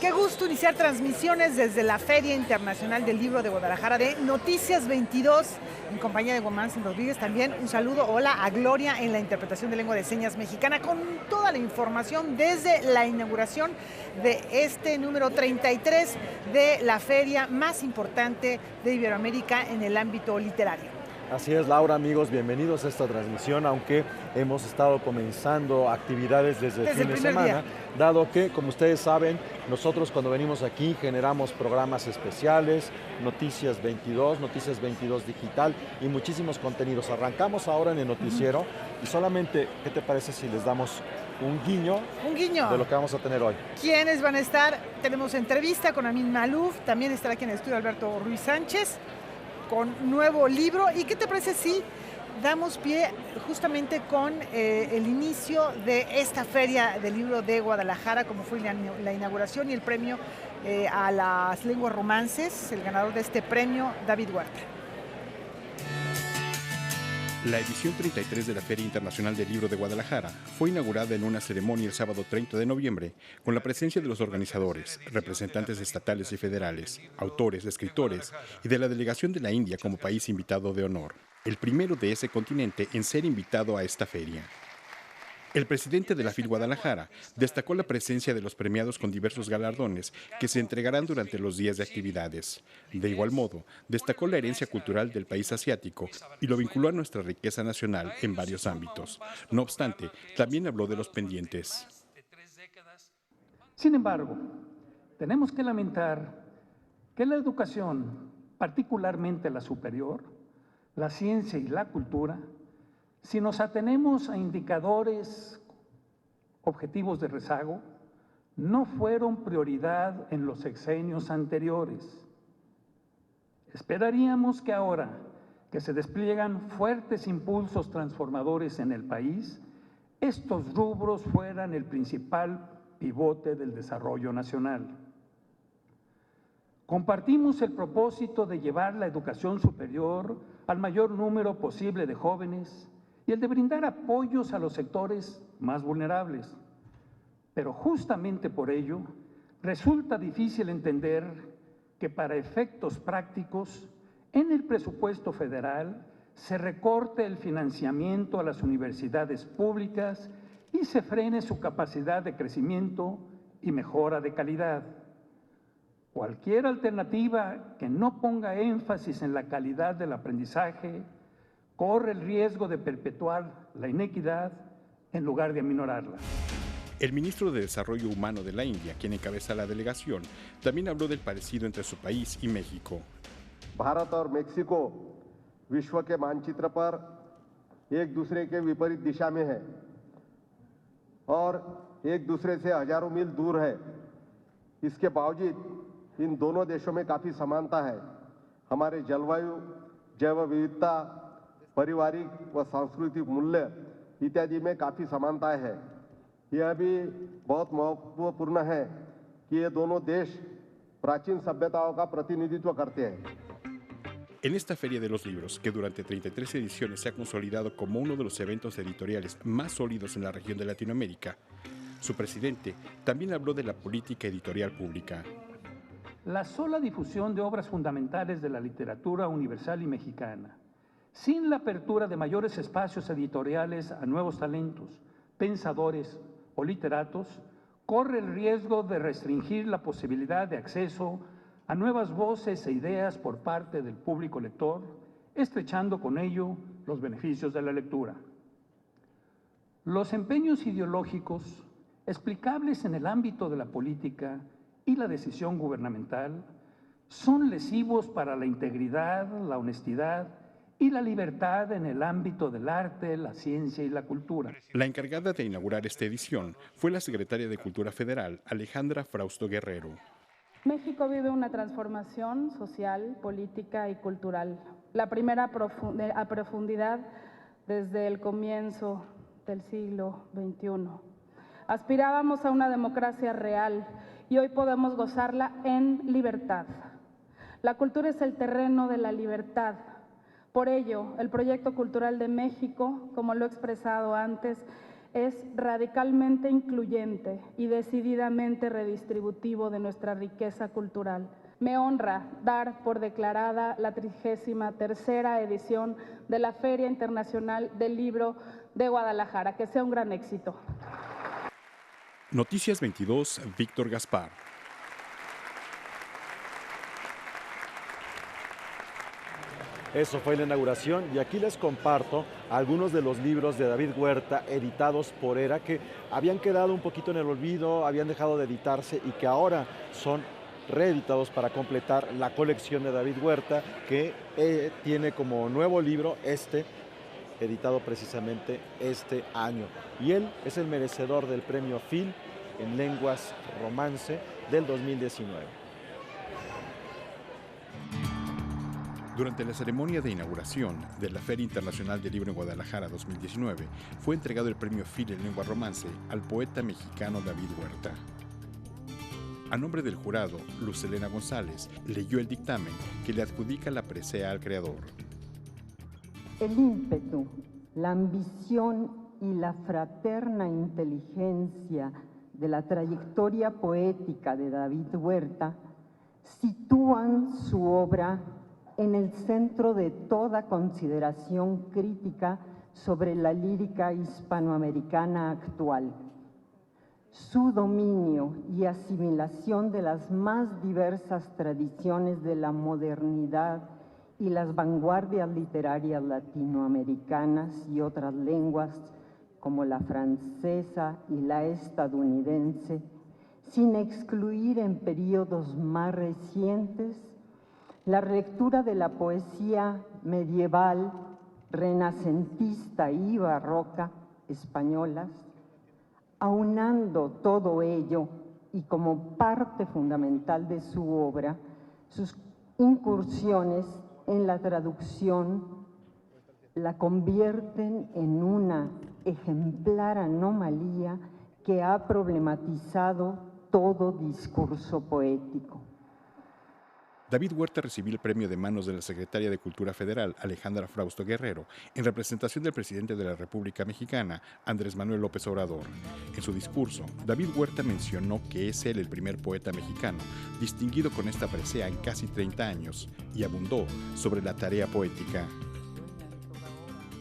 Qué gusto iniciar transmisiones desde la Feria Internacional del Libro de Guadalajara de Noticias 22, en compañía de Guamán Rodríguez. También un saludo, hola a Gloria en la interpretación de lengua de señas mexicana, con toda la información desde la inauguración de este número 33 de la feria más importante de Iberoamérica en el ámbito literario. Así es, Laura, amigos, bienvenidos a esta transmisión, aunque hemos estado comenzando actividades desde el fin de semana, dado que, como ustedes saben, nosotros cuando venimos aquí generamos programas especiales, Noticias 22 Digital y muchísimos contenidos. Arrancamos ahora en el noticiero y solamente, ¿qué te parece si les damos un guiño de lo que vamos a tener hoy? ¿Quiénes van a estar? Tenemos entrevista con Amin Malouf, también estará aquí en el estudio Alberto Ruiz Sánchez, con nuevo libro. ¿Y qué te parece si damos pie justamente con el inicio de esta Feria del Libro de Guadalajara, como fue la inauguración y el premio a las lenguas romances, el ganador de este premio, David Huerta? La edición 33 de la Feria Internacional del Libro de Guadalajara fue inaugurada en una ceremonia el sábado 30 de noviembre con la presencia de los organizadores, representantes estatales y federales, autores, escritores y de la delegación de la India como país invitado de honor, el primero de ese continente en ser invitado a esta feria. El presidente de la FIL Guadalajara destacó la presencia de los premiados con diversos galardones que se entregarán durante los días de actividades. De igual modo, destacó la herencia cultural del país asiático y lo vinculó a nuestra riqueza nacional en varios ámbitos. No obstante, también habló de los pendientes. Sin embargo, tenemos que lamentar que la educación, particularmente la superior, la ciencia y la cultura, si nos atenemos a indicadores objetivos de rezago, no fueron prioridad en los sexenios anteriores. Esperaríamos que ahora que se despliegan fuertes impulsos transformadores en el país, estos rubros fueran el principal pivote del desarrollo nacional. Compartimos el propósito de llevar la educación superior al mayor número posible de jóvenes y el de brindar apoyos a los sectores más vulnerables. Pero justamente por ello, resulta difícil entender que para efectos prácticos, en el presupuesto federal se recorte el financiamiento a las universidades públicas y se frene su capacidad de crecimiento y mejora de calidad. Cualquier alternativa que no ponga énfasis en la calidad del aprendizaje corre el riesgo de perpetuar la inequidad en lugar de aminorarla. El ministro de Desarrollo Humano de la India, quien encabeza la delegación, también habló del parecido entre su país y México. Bharat और मेक्सिको विश्व के मानचित्र पर एक दूसरे के विपरीत दिशा में है और एक दूसरे से हजारों मील दूर है। इसके बावजूद इन दोनों देशों में काफ़ी समानता है। हमारे जलवायु, जैव विविधता, पारिवारिक व सांस्कृतिक मूल्य इत्यादि में काफ़ी समानताएं हैं। यह भी बहुत महत्वपूर्ण है कि ये दोनों देश प्राचीन सभ्यताओं का प्रतिनिधित्व करते हैं। En esta Feria de los Libros, que durante 33 ediciones se ha consolidado como uno de los eventos editoriales más sólidos en la región de Latinoamérica, su presidente también habló de la política editorial pública. La sola difusión de obras fundamentales de la literatura universal y mexicana, sin la apertura de mayores espacios editoriales a nuevos talentos, pensadores o literatos, corre el riesgo de restringir la posibilidad de acceso a nuevas voces e ideas por parte del público lector, estrechando con ello los beneficios de la lectura. Los empeños ideológicos, explicables en el ámbito de la política y la decisión gubernamental, son lesivos para la integridad, la honestidad y la libertad en el ámbito del arte, la ciencia y la cultura. La encargada de inaugurar esta edición fue la secretaria de Cultura Federal, Alejandra Frausto Guerrero. México vive una transformación social, política y cultural. La primera a profundidad desde el comienzo del siglo XXI. Aspirábamos a una democracia real y hoy podemos gozarla en libertad. La cultura es el terreno de la libertad. Por ello, el proyecto cultural de México, como lo he expresado antes, es radicalmente incluyente y decididamente redistributivo de nuestra riqueza cultural. Me honra dar por declarada la 33ª edición de la Feria Internacional del Libro de Guadalajara. Que sea un gran éxito. Noticias 22, Víctor Gaspar. Eso fue la inauguración y aquí les comparto algunos de los libros de David Huerta editados por ERA que habían quedado un poquito en el olvido, habían dejado de editarse y que ahora son reeditados para completar la colección de David Huerta, que tiene como nuevo libro editado precisamente este año. Y él es el merecedor del premio Phil en lenguas romance del 2019. Durante la ceremonia de inauguración de la Feria Internacional del Libro en Guadalajara 2019, fue entregado el premio Phil en lengua romance al poeta mexicano David Huerta. A nombre del jurado, Luz Helena González leyó el dictamen que le adjudica la presea al creador. El ímpetu, la ambición y la fraterna inteligencia de la trayectoria poética de David Huerta sitúan su obra en el centro de toda consideración crítica sobre la lírica hispanoamericana actual. Su dominio y asimilación de las más diversas tradiciones de la modernidad y las vanguardias literarias latinoamericanas y otras lenguas, como la francesa y la estadounidense, sin excluir en periodos más recientes la lectura de la poesía medieval, renacentista y barroca españolas, aunando todo ello y como parte fundamental de su obra, sus incursiones en la traducción la convierten en una ejemplar anomalía que ha problematizado todo discurso poético. David Huerta recibió el premio de manos de la secretaria de Cultura Federal, Alejandra Frausto Guerrero, en representación del presidente de la República Mexicana, Andrés Manuel López Obrador. En su discurso, David Huerta mencionó que es él el primer poeta mexicano distinguido con esta presea en casi 30 años y abundó sobre la tarea poética.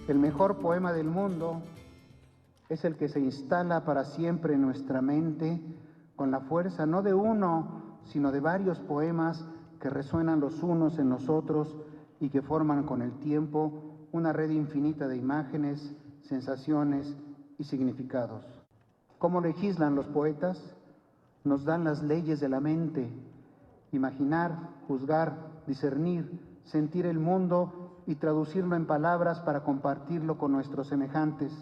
El mejor poema del mundo es el que se instala para siempre en nuestra mente con la fuerza no de uno, sino de varios poemas que resuenan los unos en los otros y que forman con el tiempo una red infinita de imágenes, sensaciones y significados. ¿Cómo legislan los poetas? Nos dan las leyes de la mente: imaginar, juzgar, discernir, sentir el mundo y traducirlo en palabras para compartirlo con nuestros semejantes.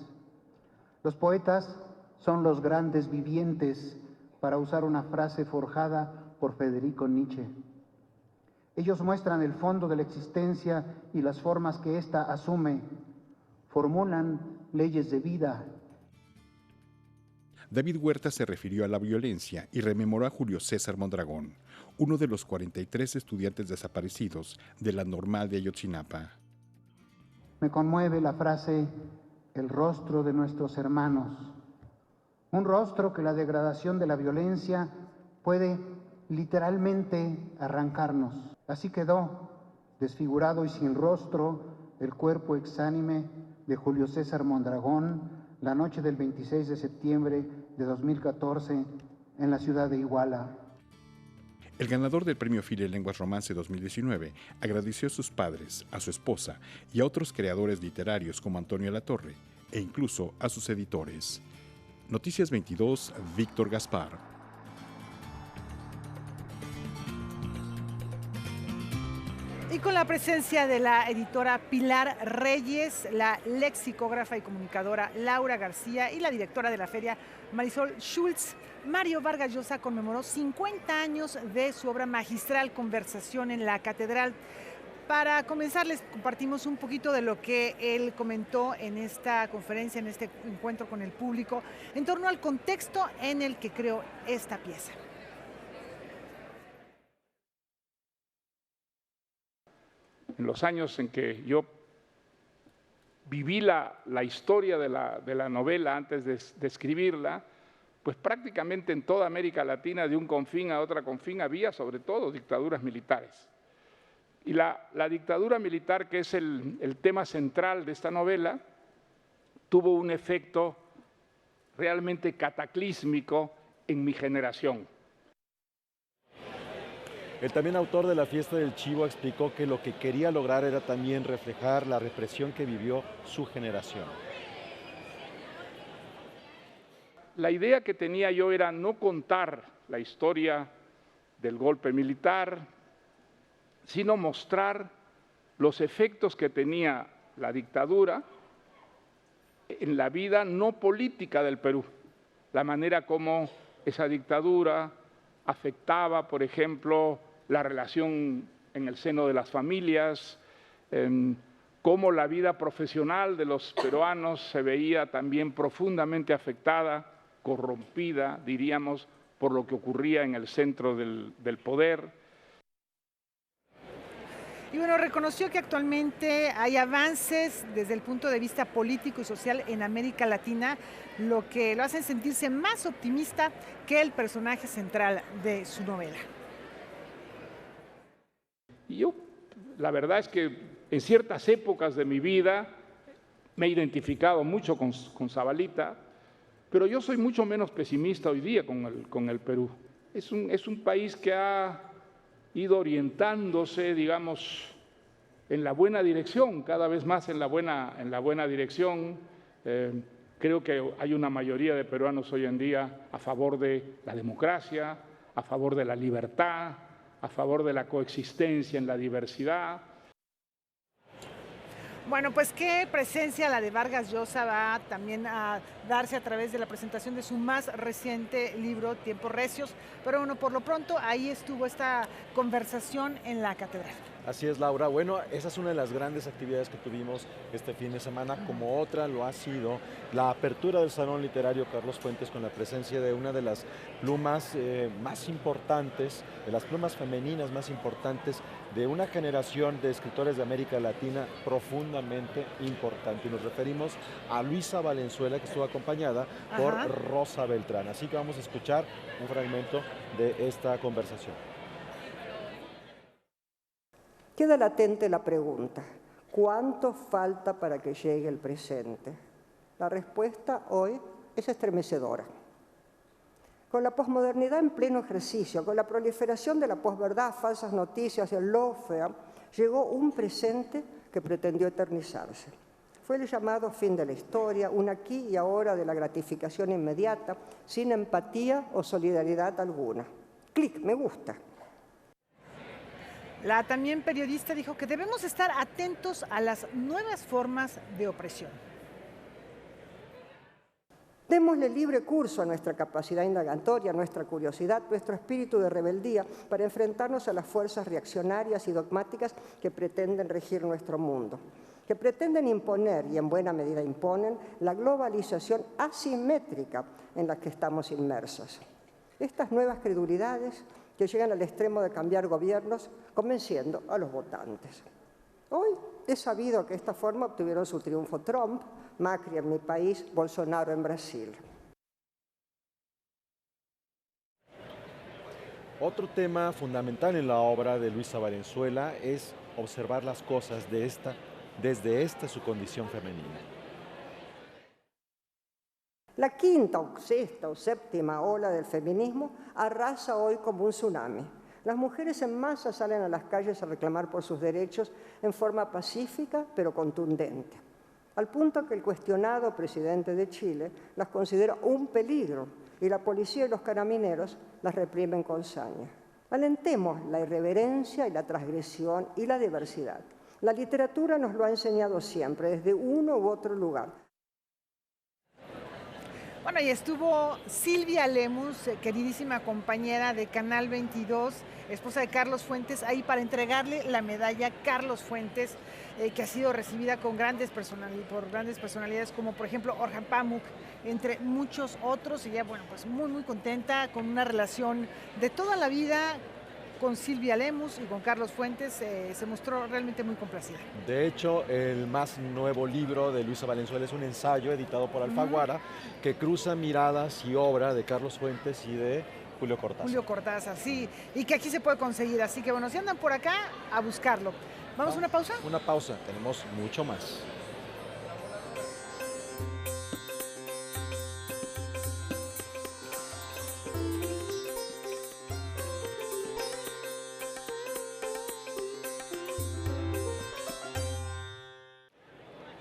Los poetas son los grandes vivientes, para usar una frase forjada por Federico Nietzsche. Ellos muestran el fondo de la existencia y las formas que ésta asume, formulan leyes de vida. David Huerta se refirió a la violencia y rememoró a Julio César Mondragón, uno de los 43 estudiantes desaparecidos de la Normal de Ayotzinapa. Me conmueve la frase, el rostro de nuestros hermanos. Un rostro que la degradación de la violencia puede literalmente arrancarnos. Así quedó, desfigurado y sin rostro, el cuerpo exánime de Julio César Mondragón la noche del 26 de septiembre de 2014 en la ciudad de Iguala. El ganador del premio Phil en Lenguas Romance 2019 agradeció a sus padres, a su esposa y a otros creadores literarios como Antonio Latorre e incluso a sus editores. Noticias 22, Víctor Gaspar. Y con la presencia de la editora Pilar Reyes, la lexicógrafa y comunicadora Laura García y la directora de la feria Marisol Schultz, Mario Vargas Llosa conmemoró 50 años de su obra magistral Conversación en la Catedral. Para comenzar, les compartimos un poquito de lo que él comentó en esta conferencia, en este encuentro con el público, en torno al contexto en el que creó esta pieza. En los años en que yo viví la historia de la novela antes de escribirla, pues prácticamente en toda América Latina, de un confín a otro confín, había sobre todo dictaduras militares. Y la dictadura militar, que es el tema central de esta novela, tuvo un efecto realmente cataclísmico en mi generación. El también autor de La fiesta del chivo explicó que lo que quería lograr era también reflejar la represión que vivió su generación. La idea que tenía yo era no contar la historia del golpe militar, sino mostrar los efectos que tenía la dictadura en la vida no política del Perú, la manera como esa dictadura afectaba, por ejemplo, la relación en el seno de las familias, cómo la vida profesional de los peruanos se veía también profundamente afectada, corrompida, diríamos, por lo que ocurría en el centro del poder. Y bueno, reconoció que actualmente hay avances desde el punto de vista político y social en América Latina, lo que lo hacen sentirse más optimista que el personaje central de su novela. Y yo, la verdad es que en ciertas épocas de mi vida me he identificado mucho con Zabalita, pero yo soy mucho menos pesimista hoy día con el Perú. Es un país que ha ido orientándose, digamos, en la buena dirección, cada vez más en la buena dirección. Creo que hay una mayoría de peruanos hoy en día a favor de la democracia, a favor de la libertad, a favor de la coexistencia en la diversidad. Bueno, pues qué presencia la de Vargas Llosa va también a darse a través de la presentación de su más reciente libro, Tiempos Recios. Pero bueno, por lo pronto ahí estuvo esta conversación en la catedral. Así es, Laura. Bueno, esa es una de las grandes actividades que tuvimos este fin de semana, como otra lo ha sido la apertura del Salón Literario Carlos Fuentes con la presencia de una de las plumas más importantes, de las plumas femeninas más importantes de una generación de escritores de América Latina profundamente importante. Y nos referimos a Luisa Valenzuela, que estuvo acompañada por Rosa Beltrán. Así que vamos a escuchar un fragmento de esta conversación. Queda latente la pregunta, ¿cuánto falta para que llegue el presente? La respuesta hoy es estremecedora. Con la posmodernidad en pleno ejercicio, con la proliferación de la posverdad, falsas noticias, el lawfare, llegó un presente que pretendió eternizarse. Fue el llamado fin de la historia, un aquí y ahora de la gratificación inmediata, sin empatía o solidaridad alguna. Clic, me gusta. La también periodista dijo que debemos estar atentos a las nuevas formas de opresión. Démosle libre curso a nuestra capacidad indagatoria, a nuestra curiosidad, nuestro espíritu de rebeldía para enfrentarnos a las fuerzas reaccionarias y dogmáticas que pretenden regir nuestro mundo, que pretenden imponer, y en buena medida imponen, la globalización asimétrica en la que estamos inmersos. Estas nuevas credulidades que llegan al extremo de cambiar gobiernos, convenciendo a los votantes. Hoy es sabido que de esta forma obtuvieron su triunfo Trump, Macri en mi país, Bolsonaro en Brasil. Otro tema fundamental en la obra de Luisa Valenzuela es observar las cosas desde esta su condición femenina. La quinta o sexta o séptima ola del feminismo arrasa hoy como un tsunami. Las mujeres en masa salen a las calles a reclamar por sus derechos en forma pacífica pero contundente, al punto que el cuestionado presidente de Chile las considera un peligro y la policía y los carabineros las reprimen con saña. Alentemos la irreverencia y la transgresión y la diversidad. La literatura nos lo ha enseñado siempre, desde uno u otro lugar. Bueno, y estuvo Silvia Lemus, queridísima compañera de Canal 22, esposa de Carlos Fuentes, ahí para entregarle la medalla Carlos Fuentes, que ha sido recibida con por grandes personalidades como por ejemplo Orhan Pamuk, entre muchos otros. Y ella, bueno, pues muy contenta, con una relación de toda la vida con Silvia Lemus y con Carlos Fuentes, se mostró realmente muy complacida. De hecho, el más nuevo libro de Luisa Valenzuela es un ensayo editado por Alfaguara que cruza miradas y obra de Carlos Fuentes y de Julio Cortázar. Julio Cortázar, sí, y que aquí se puede conseguir, así que bueno, si andan por acá, a buscarlo. ¿Vamos a una pausa? Una pausa, tenemos mucho más.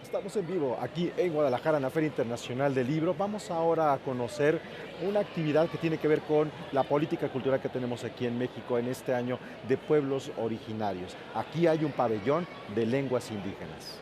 Estamos en vivo aquí en Guadalajara, en la Feria Internacional del Libro. Vamos ahora a conocer una actividad que tiene que ver con la política cultural que tenemos aquí en México en este año de pueblos originarios. Aquí hay un pabellón de lenguas indígenas.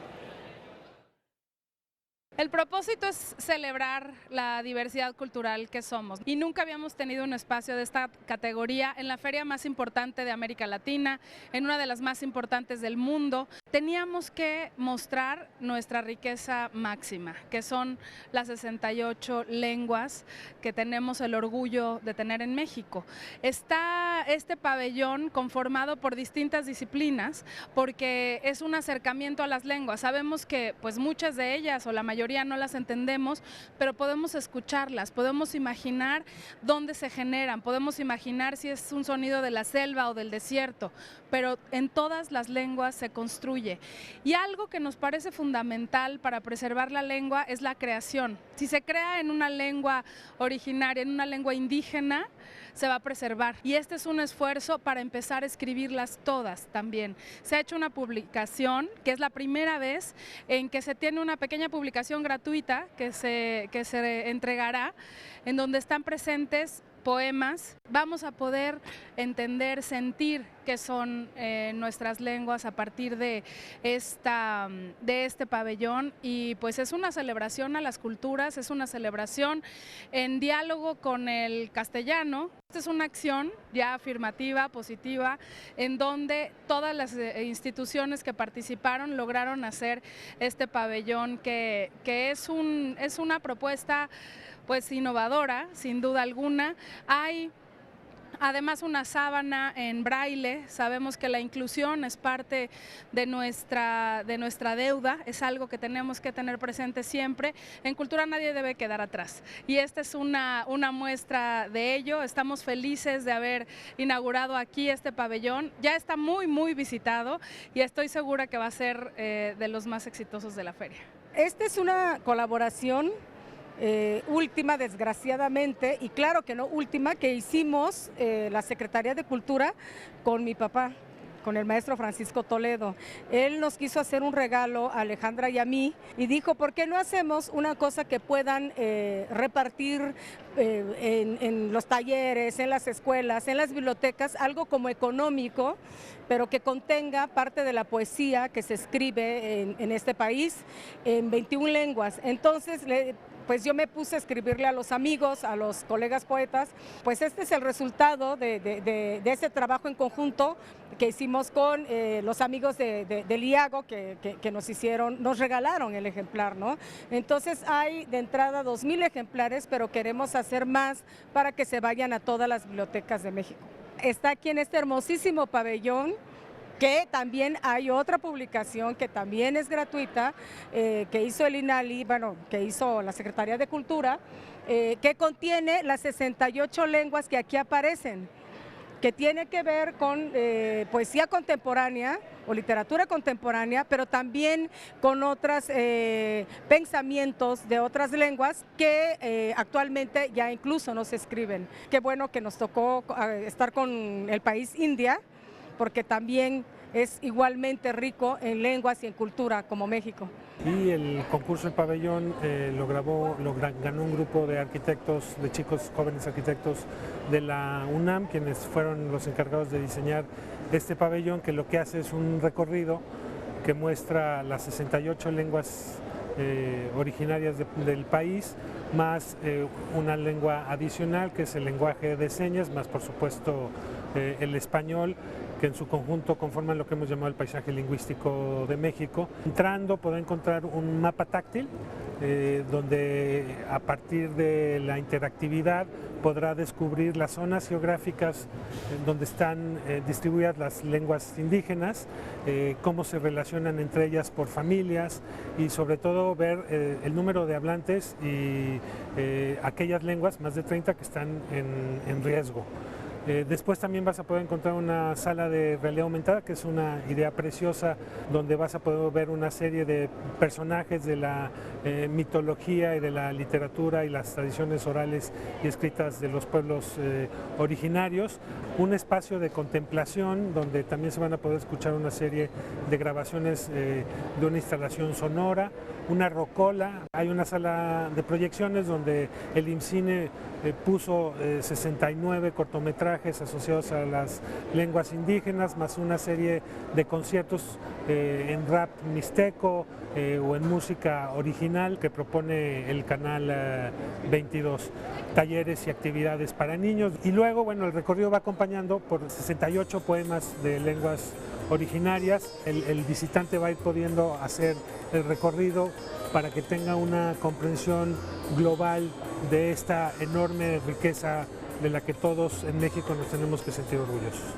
El propósito es celebrar la diversidad cultural que somos y nunca habíamos tenido un espacio de esta categoría en la feria más importante de América Latina, en una de las más importantes del mundo. Teníamos que mostrar nuestra riqueza máxima, que son las 68 lenguas que tenemos el orgullo de tener en México. Está este pabellón conformado por distintas disciplinas porque es un acercamiento a las lenguas. Sabemos que pues muchas de ellas o la mayoría no las entendemos, pero podemos escucharlas, podemos imaginar dónde se generan, podemos imaginar si es un sonido de la selva o del desierto, pero en todas las lenguas se construye. Y algo que nos parece fundamental para preservar la lengua es la creación. Si se crea en una lengua originaria, en una lengua indígena, se va a preservar. Y este es un esfuerzo para empezar a escribirlas todas también. Se ha hecho una publicación, que es la primera vez en que se tiene una pequeña publicación gratuita que se entregará, en donde están presentes poemas. Vamos a poder entender, sentir qué son nuestras lenguas a partir de este pabellón, y pues es una celebración a las culturas, es una celebración en diálogo con el castellano. Esta es una acción ya afirmativa, positiva, en donde todas las instituciones que participaron lograron hacer este pabellón que es una propuesta pues innovadora, sin duda alguna. Hay además una sábana en braille. Sabemos que la inclusión es parte de nuestra deuda, es algo que tenemos que tener presente siempre. En cultura nadie debe quedar atrás y esta es una muestra de ello. Estamos felices de haber inaugurado aquí este pabellón. Ya está muy visitado y estoy segura que va a ser de los más exitosos de la feria. Esta es una colaboración última, desgraciadamente, y claro que no última, que hicimos la Secretaría de Cultura con mi papá, con el maestro Francisco Toledo. Él nos quiso hacer un regalo a Alejandra y a mí y dijo, ¿por qué no hacemos una cosa que puedan repartir en los talleres, en las escuelas, en las bibliotecas, algo como económico, pero que contenga parte de la poesía que se escribe en este país en 21 lenguas? Entonces, pues yo me puse a escribirle a los amigos, a los colegas poetas. Pues este es el resultado de ese trabajo en conjunto que hicimos con los amigos del IAGO que nos regalaron el ejemplar, ¿no? Entonces hay de entrada 2,000 ejemplares, pero queremos hacer más para que se vayan a todas las bibliotecas de México. Está aquí en este hermosísimo pabellón, que también hay otra publicación que también es gratuita, que hizo el INALI, bueno, que hizo la Secretaría de Cultura, que contiene las 68 lenguas que aquí aparecen, que tiene que ver con poesía contemporánea o literatura contemporánea, pero también con otros pensamientos de otras lenguas que actualmente ya incluso no se escriben. Qué bueno que nos tocó estar con el país India, porque también es igualmente rico en lenguas y en cultura como México. Y el concurso del pabellón lo ganó un grupo de arquitectos, de chicos jóvenes arquitectos de la UNAM, quienes fueron los encargados de diseñar este pabellón, que lo que hace es un recorrido que muestra las 68 lenguas originarias del país, más una lengua adicional que es el lenguaje de señas, más por supuesto el español, que en su conjunto conforman lo que hemos llamado el paisaje lingüístico de México. Entrando podrá encontrar un mapa táctil donde a partir de la interactividad podrá descubrir las zonas geográficas donde están distribuidas las lenguas indígenas, cómo se relacionan entre ellas por familias y sobre todo ver el número de hablantes y aquellas lenguas, más de 30, que están en riesgo. Después también vas a poder encontrar una sala de realidad aumentada, que es una idea preciosa, donde vas a poder ver una serie de personajes de la mitología y de la literatura y las tradiciones orales y escritas de los pueblos originarios. Un espacio de contemplación donde también se van a poder escuchar una serie de grabaciones de una instalación sonora, una rocola. Hay una sala de proyecciones donde el IMCINE puso 69 cortometrajes asociados a las lenguas indígenas, más una serie de conciertos en rap mixteco o en música original que propone el canal 22, talleres y actividades para niños. Y luego, bueno, el recorrido va acompañando por 68 poemas de lenguas originarias. El visitante va a ir pudiendo hacer el recorrido para que tenga una comprensión global de esta enorme riqueza de la que todos en México nos tenemos que sentir orgullosos.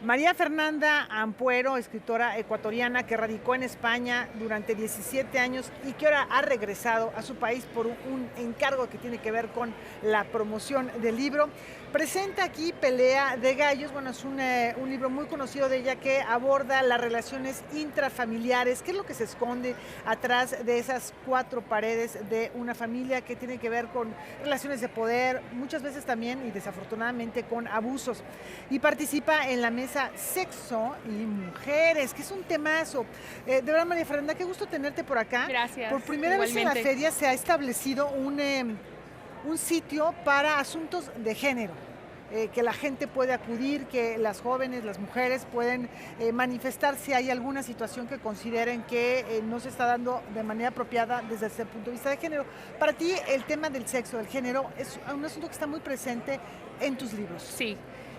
María Fernanda Ampuero, escritora ecuatoriana que radicó en España durante 17 años y que ahora ha regresado a su país por un encargo que tiene que ver con la promoción del libro. Presenta aquí Pelea de Gallos. Bueno, es un libro muy conocido de ella que aborda las relaciones intrafamiliares, qué es lo que se esconde atrás de esas cuatro paredes de una familia, que tiene que ver con relaciones de poder, muchas veces también y desafortunadamente con abusos. Y participa en la mesa Sexo y Mujeres, que es un temazo. De verdad, María Fernanda, qué gusto tenerte por acá. Gracias. Por primera vez en la feria se ha establecido un sitio para asuntos de género, que la gente puede acudir, que las jóvenes, las mujeres pueden manifestar si hay alguna situación que consideren que no se está dando de manera apropiada desde ese punto de vista de género. Para ti, el tema del sexo, del género, es un asunto que está muy presente en tus libros. Sí.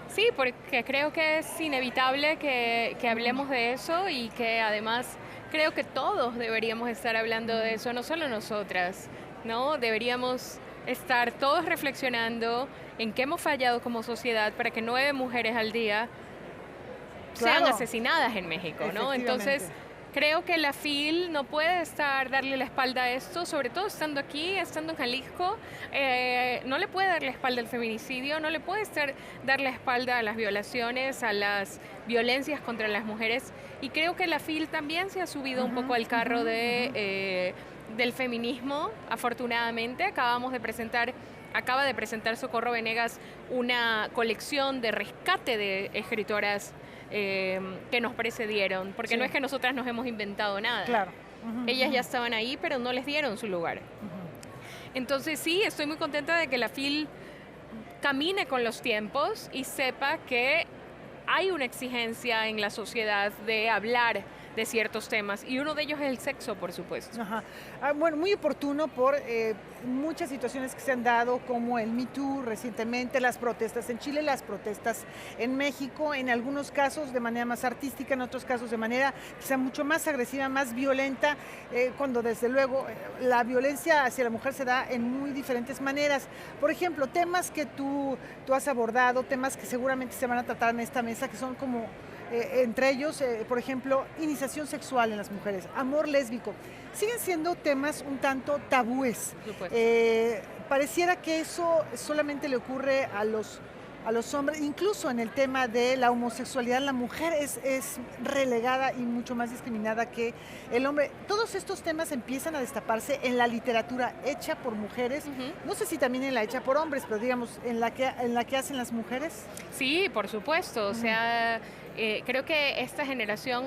Sí, porque creo que es inevitable que hablemos de eso y que además creo que todos deberíamos estar hablando de eso, no solo nosotras, ¿no? Deberíamos estar todos reflexionando en qué hemos fallado como sociedad para que 9 mujeres al día sean asesinadas en México, ¿no? Entonces, creo que la FIL no puede darle la espalda a esto, sobre todo estando aquí, estando en Jalisco. No le puede dar la espalda al feminicidio, no le puede dar la espalda a las violaciones, a las violencias contra las mujeres. Y creo que la FIL también se ha subido un poco al carro del feminismo. Afortunadamente, acaba de presentar Socorro Venegas una colección de rescate de escritoras que nos precedieron, porque no es que nosotras nos hemos inventado nada. Claro. Ellas ya estaban ahí, pero no les dieron su lugar. Entonces sí, estoy muy contenta de que la FIL camine con los tiempos y sepa que hay una exigencia en la sociedad de hablar de ciertos temas, y uno de ellos es el sexo, por supuesto. Bueno, muy oportuno por muchas situaciones que se han dado, como el Me Too recientemente, las protestas en Chile, las protestas en México, en algunos casos de manera más artística, en otros casos de manera quizá mucho más agresiva, más violenta, cuando desde luego la violencia hacia la mujer se da en muy diferentes maneras. Por ejemplo, temas que tú has abordado, temas que seguramente se van a tratar en esta mesa, que son como entre ellos, por ejemplo, iniciación sexual en las mujeres, amor lésbico, siguen siendo temas un tanto tabúes. Pareciera que eso solamente le ocurre a los hombres, incluso en el tema de la homosexualidad, la mujer es relegada y mucho más discriminada que el hombre. Todos estos temas empiezan a destaparse en la literatura hecha por mujeres, no sé si también en la hecha por hombres, pero digamos, en la que hacen las mujeres. Sí, por supuesto, o sea, creo que esta generación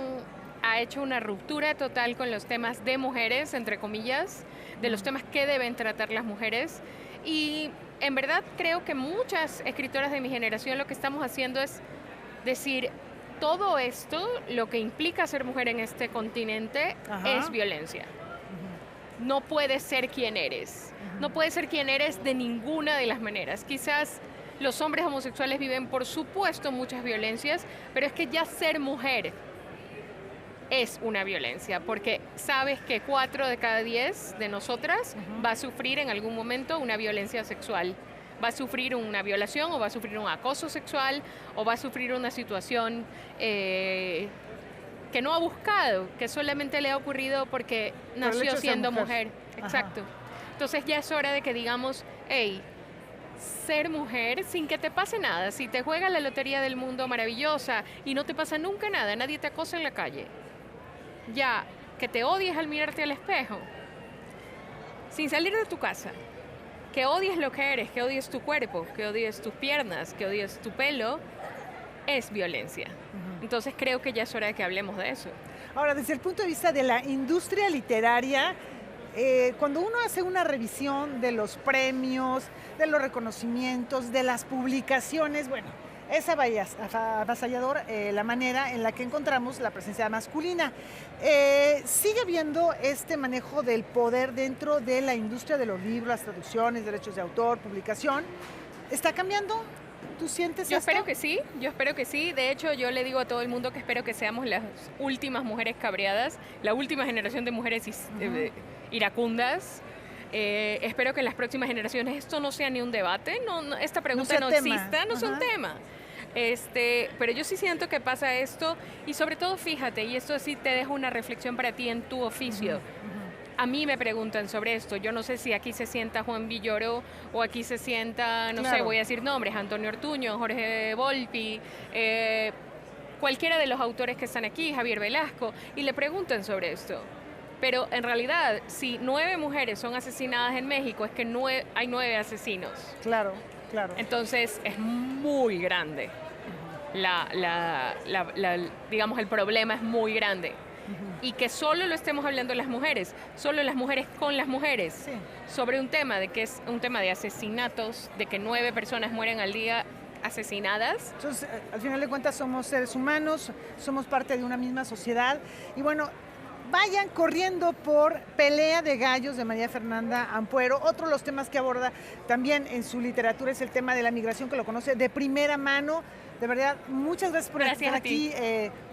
ha hecho una ruptura total con los temas de mujeres, entre comillas, de los temas que deben tratar las mujeres, y en verdad creo que muchas escritoras de mi generación lo que estamos haciendo es decir, todo esto, lo que implica ser mujer en este continente, es violencia. No puedes ser quien eres. No puedes ser quien eres de ninguna de las maneras. Quizás los hombres homosexuales viven, por supuesto, muchas violencias, pero es que ya ser mujer es una violencia, porque sabes que 4 de cada 10 de nosotras va a sufrir en algún momento una violencia sexual. Va a sufrir una violación, o va a sufrir un acoso sexual, o va a sufrir una situación que no ha buscado, que solamente le ha ocurrido porque nació siendo mujer. Exacto. Entonces ya es hora de que digamos, hey, ser mujer sin que te pase nada. Si te juegas la lotería del mundo, maravillosa, y no te pasa nunca nada, nadie te acosa en la calle. Ya, que te odies al mirarte al espejo, sin salir de tu casa, que odies lo que eres, que odies tu cuerpo, que odies tus piernas, que odies tu pelo, es violencia. Entonces creo que ya es hora de que hablemos de eso. Ahora, desde el punto de vista de la industria literaria, cuando uno hace una revisión de los premios, de los reconocimientos, de las publicaciones, bueno, es avasallador la manera en la que encontramos la presencia masculina. ¿Sigue habiendo este manejo del poder dentro de la industria de los libros, las traducciones, derechos de autor, publicación? ¿Está cambiando? ¿Tú sientes esto? Espero que sí, yo espero que sí. De hecho, yo le digo a todo el mundo que espero que seamos las últimas mujeres cabreadas, la última generación de mujeres iracundas. Espero que en las próximas generaciones esto no sea ni un debate, esta pregunta no exista, no sea un tema. Pero yo sí siento que pasa esto, y sobre todo, fíjate, y esto sí te dejo una reflexión para ti en tu oficio. A mí me preguntan sobre esto. Yo no sé si aquí se sienta Juan Villoro o aquí se sienta, no sé, voy a decir nombres, Antonio Ortuño, Jorge Volpi, cualquiera de los autores que están aquí, Javier Velasco, y le preguntan sobre esto. Pero en realidad, si 9 mujeres son asesinadas en México, es que hay 9 asesinos. Claro, claro. Entonces es muy grande. Digamos, el problema es muy grande. Y que solo lo estemos hablando las mujeres, solo las mujeres con las mujeres, sobre un tema de que es un tema de asesinatos, de que 9 personas mueren al día asesinadas. Entonces, al final de cuentas, somos seres humanos, somos parte de una misma sociedad. Y bueno, vayan corriendo por Pelea de Gallos de María Fernanda Ampuero. Otro de los temas que aborda también en su literatura es el tema de la migración, que lo conoce de primera mano. De verdad, muchas gracias por estar aquí,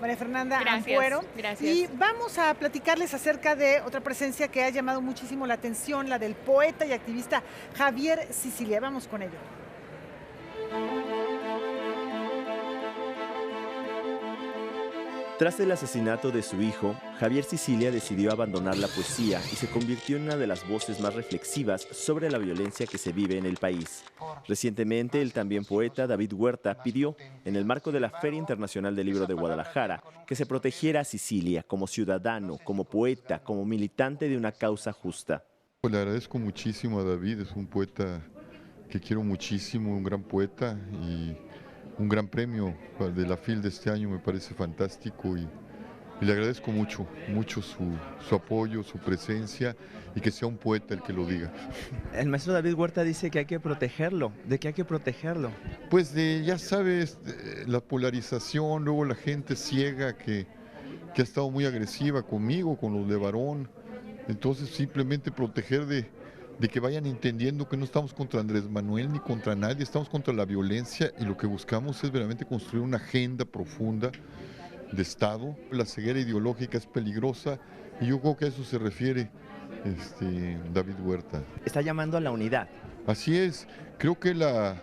María Fernanda Ampuero. Gracias. Y vamos a platicarles acerca de otra presencia que ha llamado muchísimo la atención, la del poeta y activista Javier Sicilia. Vamos con ello. Tras el asesinato de su hijo, Javier Sicilia decidió abandonar la poesía y se convirtió en una de las voces más reflexivas sobre la violencia que se vive en el país. Recientemente, el también poeta David Huerta pidió, en el marco de la Feria Internacional del Libro de Guadalajara, que se protegiera a Sicilia como ciudadano, como poeta, como militante de una causa justa. Pues le agradezco muchísimo a David, es un poeta que quiero muchísimo, un gran poeta, y un gran premio de la FIL de este año me parece fantástico, y le agradezco mucho su apoyo, su presencia, y que sea un poeta el que lo diga. El maestro David Huerta dice que hay que protegerlo. ¿De qué hay que protegerlo? Pues ya sabes, la polarización, luego la gente ciega que ha estado muy agresiva conmigo, con los de Varón. Entonces simplemente proteger de que vayan entendiendo que no estamos contra Andrés Manuel ni contra nadie, estamos contra la violencia, y lo que buscamos es verdaderamente construir una agenda profunda de Estado. La ceguera ideológica es peligrosa, y yo creo que a eso se refiere David Huerta. Está llamando a la unidad. Así es, creo que las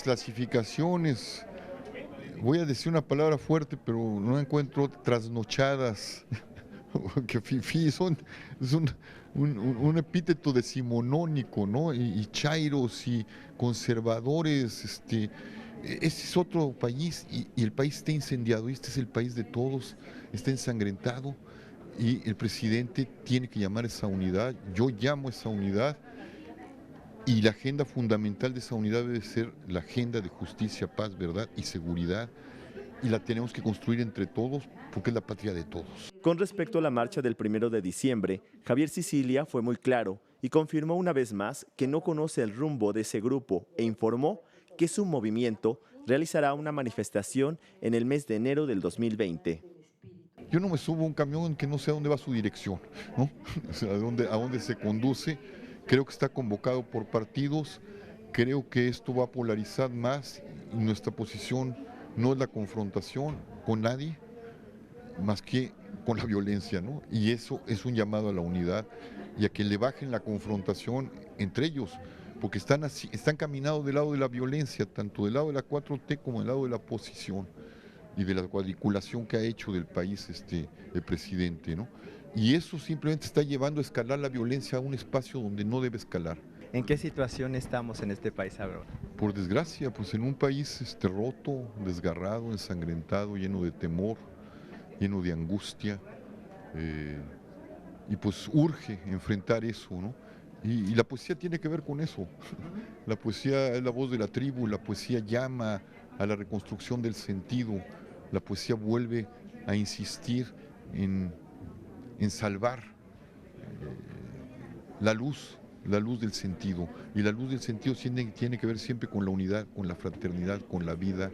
clasificaciones, voy a decir una palabra fuerte, pero no encuentro, trasnochadas, que fifí, son un epíteto decimonónico, ¿no? Y chairos y conservadores, ese es otro país, y el país está incendiado, y este es el país de todos, está ensangrentado, y el presidente tiene que llamar a esa unidad. Yo llamo a esa unidad, y la agenda fundamental de esa unidad debe ser la agenda de justicia, paz, verdad y seguridad, y la tenemos que construir entre todos, porque es la patria de todos. Con respecto a la marcha del 1 de diciembre, Javier Sicilia fue muy claro y confirmó una vez más que no conoce el rumbo de ese grupo, e informó que su movimiento realizará una manifestación en el mes de enero del 2020. Yo no me subo a un camión que no sé a dónde va su dirección, ¿no? O sea, a dónde se conduce, creo que está convocado por partidos, creo que esto va a polarizar más y nuestra posición no es la confrontación con nadie, más que con la violencia, ¿no? Y eso es un llamado a la unidad y a que le bajen la confrontación entre ellos, porque están caminados del lado de la violencia, tanto del lado de la 4T como del lado de la oposición y de la cuadriculación que ha hecho del país el presidente, ¿no? Y eso simplemente está llevando a escalar la violencia a un espacio donde no debe escalar. ¿En qué situación estamos en este país ahora? Por desgracia, pues en un país roto, desgarrado, ensangrentado, lleno de temor, lleno de angustia, y pues urge enfrentar eso, ¿no? Y la poesía tiene que ver con eso. La poesía es la voz de la tribu, la poesía llama a la reconstrucción del sentido, la poesía vuelve a insistir en salvar la luz del sentido. Y la luz del sentido tiene que ver siempre con la unidad, con la fraternidad, con la vida,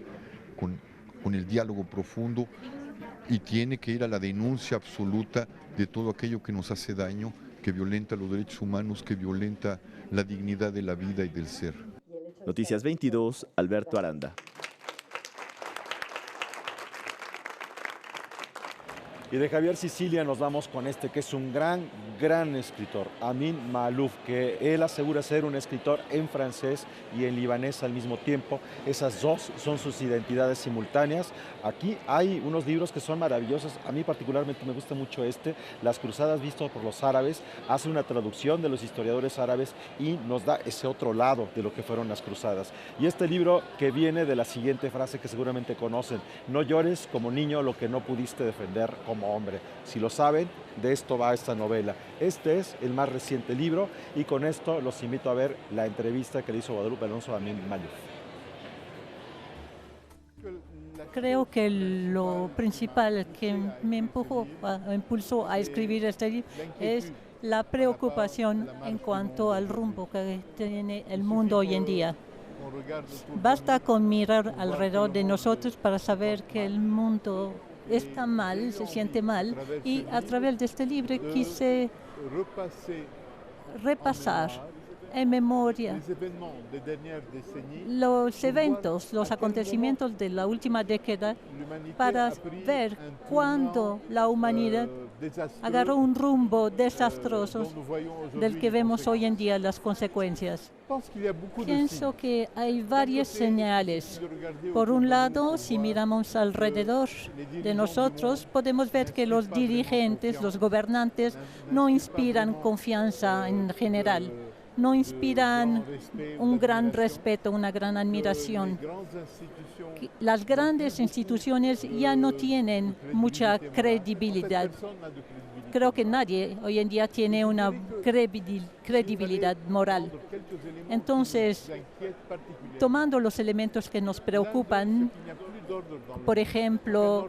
con el diálogo profundo, y tiene que ir a la denuncia absoluta de todo aquello que nos hace daño, que violenta los derechos humanos, que violenta la dignidad de la vida y del ser. Noticias 22, Alberto Aranda. Y de Javier Sicilia nos vamos con que es un gran escritor, Amin Maalouf, que él asegura ser un escritor en francés y en libanés al mismo tiempo. Esas dos son sus identidades simultáneas. Aquí hay unos libros que son maravillosos. A mí particularmente me gusta mucho Las cruzadas vistas por los árabes. Hace una traducción de los historiadores árabes y nos da ese otro lado de lo que fueron las cruzadas. Y este libro que viene de la siguiente frase que seguramente conocen: no llores como niño lo que no pudiste defender como hombre. Si lo saben, de esto va esta novela. Este es el más reciente libro y con esto los invito a ver la entrevista que le hizo Guadalupe Alonso a Amin Maalouf. Creo que lo principal que me impulsó a escribir este libro es la preocupación en cuanto al rumbo que tiene el mundo hoy en día. Basta con mirar alrededor de nosotros para saber que el mundo está mal, se siente mal, y a través de este libro quise repasar en memoria los eventos, los acontecimientos de la última década para ver cuándo la humanidad agarró un rumbo desastroso del que vemos hoy en día las consecuencias. Pienso que hay varias señales. Por un lado, si miramos alrededor de nosotros, podemos ver que los dirigentes, los gobernantes, no inspiran confianza en general. No inspiran un gran respeto, una gran admiración. Las grandes instituciones ya no tienen mucha credibilidad. Creo que nadie hoy en día tiene una credibilidad moral. Entonces, tomando los elementos que nos preocupan, por ejemplo,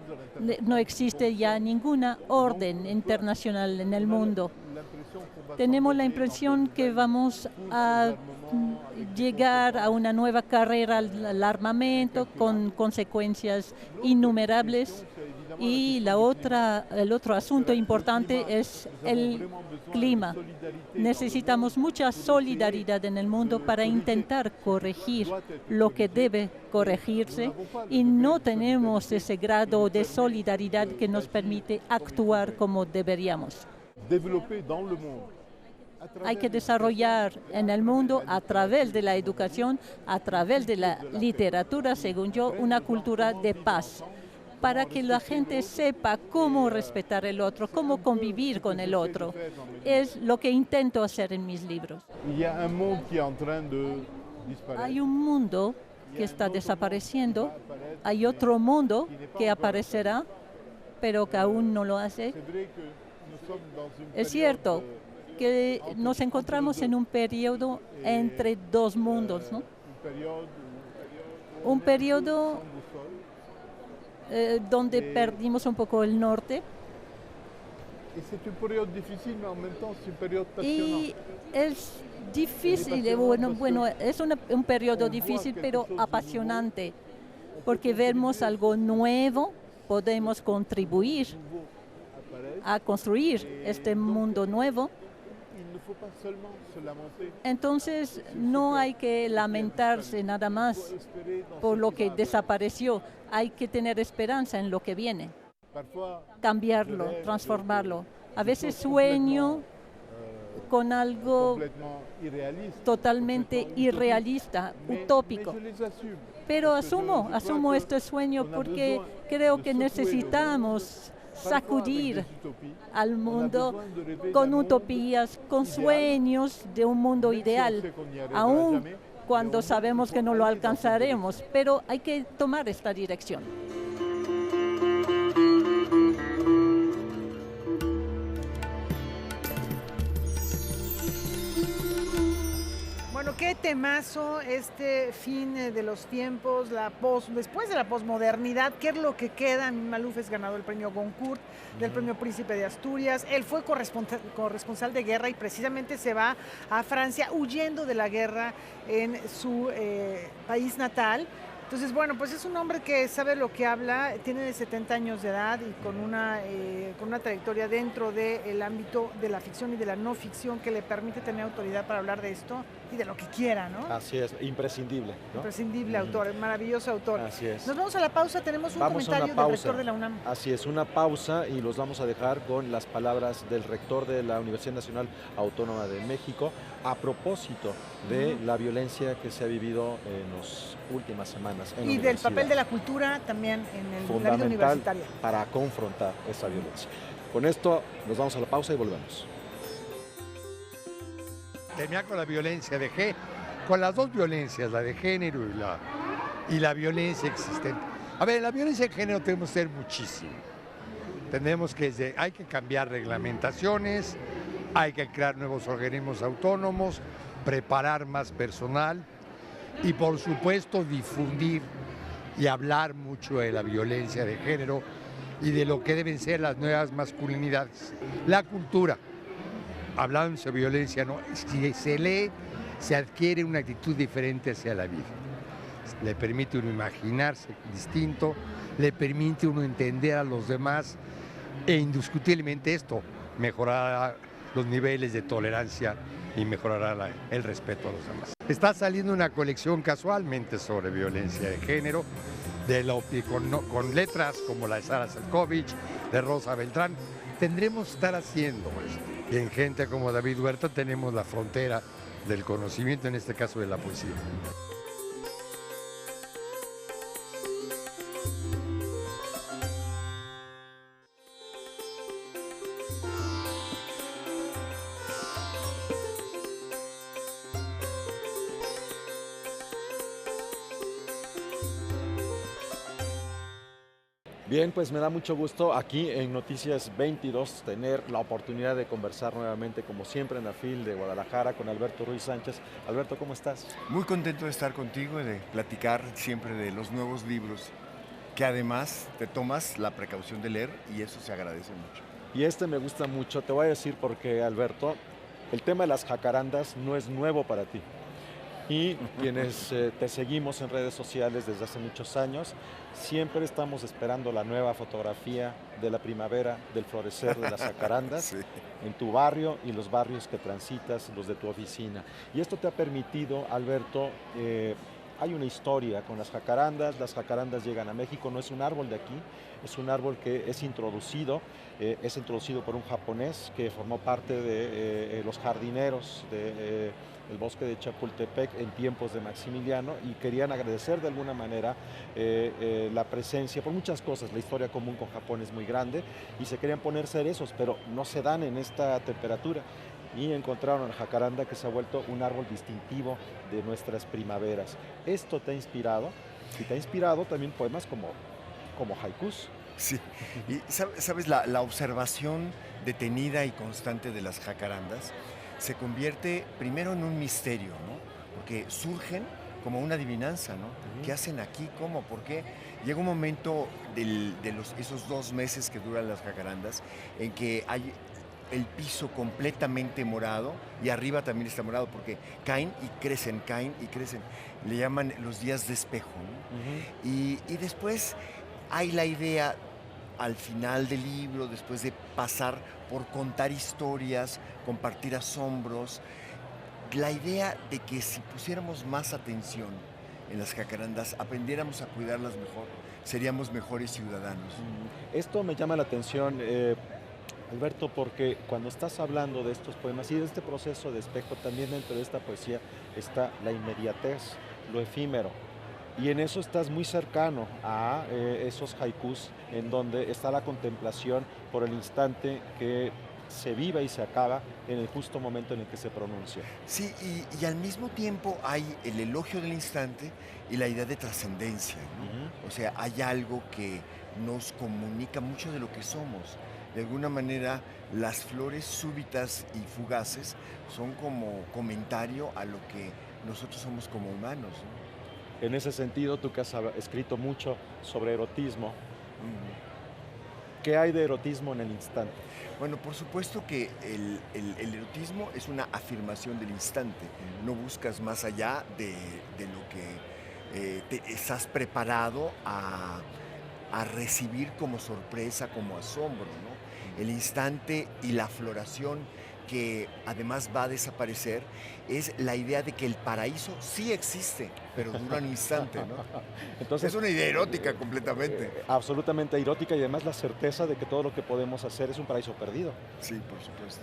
no existe ya ninguna orden internacional en el mundo. Tenemos la impresión que vamos a llegar a una nueva carrera al armamento con consecuencias innumerables. Y el otro asunto importante es el clima. Necesitamos mucha solidaridad en el mundo para intentar corregir lo que debe corregirse, y no tenemos ese grado de solidaridad que nos permite actuar como deberíamos. Hay que desarrollar en el mundo, a través de la educación, a través de la literatura, según yo, una cultura de paz, para que la gente sepa cómo respetar el otro, cómo convivir con el otro. Es lo que intento hacer en mis libros. Hay un mundo que está desapareciendo, hay otro mundo que aparecerá, pero que aún no lo hace. Es cierto que nos encontramos en un periodo entre dos mundos, ¿no? Un periodo donde perdimos un poco el norte. Y es difícil, bueno, es un periodo difícil pero apasionante, porque vemos algo nuevo, podemos contribuir a construir este mundo nuevo, Entonces no hay que lamentarse nada más por lo que desapareció, hay que tener esperanza en lo que viene, cambiarlo, transformarlo. A veces sueño con algo totalmente irrealista, utópico. Pero asumo este sueño porque creo que necesitamos sacudir al mundo con utopías, con sueños de un mundo ideal, aun cuando sabemos que no lo alcanzaremos, pero hay que tomar esta dirección. Bueno, qué temazo este fin de los tiempos, después de la posmodernidad, ¿qué es lo que queda? Maluf es ganador del premio Goncourt, del premio Príncipe de Asturias. Él fue corresponsal de guerra y precisamente se va a Francia huyendo de la guerra en su país natal. Entonces, bueno, pues es un hombre que sabe lo que habla, tiene 70 años de edad y con una trayectoria dentro del ámbito de la ficción y de la no ficción que le permite tener autoridad para hablar de esto y de lo que quiera, ¿no? Así es, imprescindible, ¿no? Imprescindible autor, maravilloso autor. Así es. Nos vamos a la pausa, tenemos un comentario del rector de la UNAM. Así es, una pausa y los vamos a dejar con las palabras del rector de la Universidad Nacional Autónoma de México a propósito de la violencia que se ha vivido en las últimas semanas en la y del papel de universidad. la cultura también en la vida Fundamental universitaria. para confrontar esa violencia. Con esto nos vamos a la pausa y volvemos. Terminar con la violencia con las dos violencias, la de género y la violencia existente. A ver, en la violencia de género tenemos que hacer muchísimo. Hay que cambiar reglamentaciones, hay que crear nuevos organismos autónomos, preparar más personal y por supuesto difundir y hablar mucho de la violencia de género y de lo que deben ser las nuevas masculinidades. La cultura, hablando de violencia, ¿no? Si se lee, se adquiere una actitud diferente hacia la vida. Le permite uno imaginarse distinto, le permite uno entender a los demás e indiscutiblemente esto mejorará los niveles de tolerancia y mejorará el respeto a los demás. Está saliendo una colección casualmente sobre violencia de género, con letras como la de Sara Selkovich, de Rosa Beltrán. Tendremos que estar haciendo esto. Y en gente como David Huerta tenemos la frontera del conocimiento, en este caso de la poesía. Bien, pues me da mucho gusto aquí en Noticias 22 tener la oportunidad de conversar nuevamente, como siempre, en la FIL de Guadalajara con Alberto Ruiz Sánchez. Alberto, ¿cómo estás? Muy contento de estar contigo y de platicar siempre de los nuevos libros, que además te tomas la precaución de leer y eso se agradece mucho. Y este me gusta mucho, te voy a decir porque, Alberto, el tema de las jacarandas no es nuevo para ti. Y quienes te seguimos en redes sociales desde hace muchos años, siempre estamos esperando la nueva fotografía de la primavera, del florecer de las jacarandas sí. En tu barrio y los barrios que transitas, los de tu oficina. Y esto te ha permitido, Alberto, hay una historia con las jacarandas llegan a México, no es un árbol de aquí, es un árbol que es introducido por un japonés que formó parte de los jardineros del bosque de Chapultepec en tiempos de Maximiliano y querían agradecer de alguna manera la presencia, por muchas cosas, la historia común con Japón es muy grande y se querían poner cerezos, pero no se dan en esta temperatura. Y encontraron la jacaranda que se ha vuelto un árbol distintivo de nuestras primaveras. ¿Esto te ha inspirado? Y te ha inspirado también poemas como haikus. Sí, y sabes, la observación detenida y constante de las jacarandas se convierte primero en un misterio, ¿no? Porque surgen como una adivinanza, ¿no? ¿Qué hacen aquí? ¿Cómo? ¿Por qué? Llega un momento de esos 2 meses que duran las jacarandas en que hay el piso completamente morado y arriba también está morado porque caen y crecen. Le llaman los días de espejo, ¿no? Y después hay la idea, al final del libro, después de pasar por contar historias, compartir asombros, la idea de que si pusiéramos más atención en las jacarandas, aprendiéramos a cuidarlas mejor, seríamos mejores ciudadanos. Esto me llama la atención, Alberto, porque cuando estás hablando de estos poemas y de este proceso de espejo, también dentro de esta poesía está la inmediatez, lo efímero. Y en eso estás muy cercano a esos haikus en donde está la contemplación por el instante que se vive y se acaba en el justo momento en el que se pronuncia. Sí, y al mismo tiempo hay el elogio del instante y la idea de trascendencia, ¿no? O sea, hay algo que nos comunica mucho de lo que somos. De alguna manera, las flores súbitas y fugaces son como comentario a lo que nosotros somos como humanos, ¿no? En ese sentido, tú que has escrito mucho sobre erotismo, ¿qué hay de erotismo en el instante? Bueno, por supuesto que el erotismo es una afirmación del instante. No buscas más allá de lo que estás preparado a recibir como sorpresa, como asombro, ¿no? El instante y la floración que además va a desaparecer es la idea de que el paraíso sí existe, pero dura un instante, ¿no? Entonces, es una idea erótica completamente. Absolutamente erótica, y además la certeza de que todo lo que podemos hacer es un paraíso perdido. Sí, por supuesto.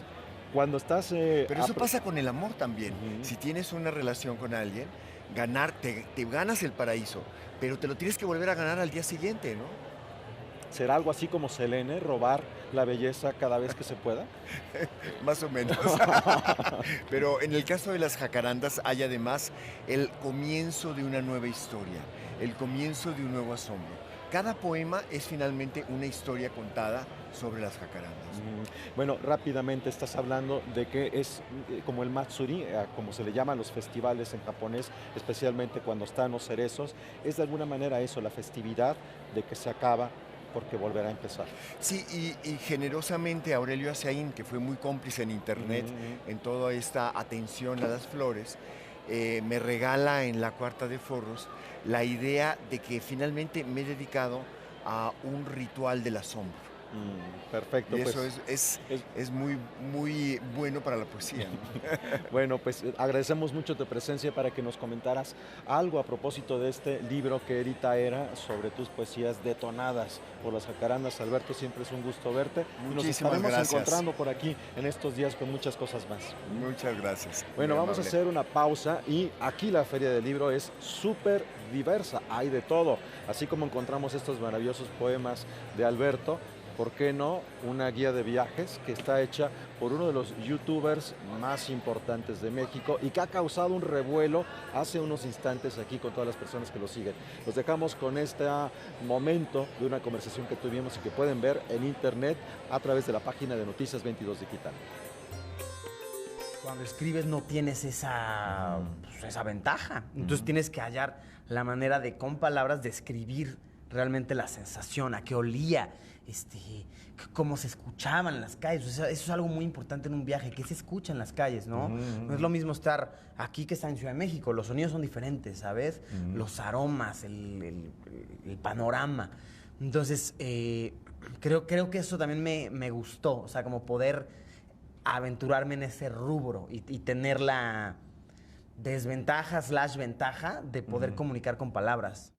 Cuando estás... pero eso pasa con el amor también. Si tienes una relación con alguien, te ganas el paraíso, pero te lo tienes que volver a ganar al día siguiente, ¿no? ¿Será algo así como Selene, robar la belleza cada vez que se pueda? Más o menos. Pero en el caso de las jacarandas hay además el comienzo de una nueva historia, el comienzo de un nuevo asombro. Cada poema es finalmente una historia contada sobre las jacarandas. Bueno, rápidamente estás hablando de que es como el matsuri, como se le llama a los festivales en japonés, especialmente cuando están los cerezos, es de alguna manera eso, la festividad de que se acaba porque volverá a empezar. Sí, y generosamente Aurelio Aciaín, que fue muy cómplice en internet en toda esta atención a las flores, me regala en la Cuarta de Forros la idea de que finalmente me he dedicado a un ritual del asombro. Perfecto. Y pues, eso es muy, muy bueno para la poesía, ¿no? Bueno, pues agradecemos mucho tu presencia para que nos comentaras algo a propósito de este libro que edita Era sobre tus poesías detonadas por las jacarandas. Alberto, siempre es un gusto verte. Nos estaremos encontrando por aquí en estos días con muchas cosas más. Muchas gracias. Bueno, vamos a hacer una pausa y aquí la Feria del Libro es súper diversa, hay de todo. Así como encontramos estos maravillosos poemas de Alberto, ¿por qué no una guía de viajes que está hecha por uno de los youtubers más importantes de México y que ha causado un revuelo hace unos instantes aquí con todas las personas que lo siguen? Los dejamos con este momento de una conversación que tuvimos y que pueden ver en internet a través de la página de Noticias 22 Digital. Cuando escribes no tienes esa ventaja, entonces tienes que hallar la manera de con palabras describir realmente la sensación, a qué olía, cómo se escuchaban en las calles. O sea, eso es algo muy importante en un viaje, qué se escucha en las calles, ¿no? No es lo mismo estar aquí que estar en Ciudad de México. Los sonidos son diferentes, ¿sabes? Los aromas, el panorama. Entonces, creo que eso también me gustó. O sea, como poder aventurarme en ese rubro y tener la desventaja / ventaja de poder comunicar con palabras.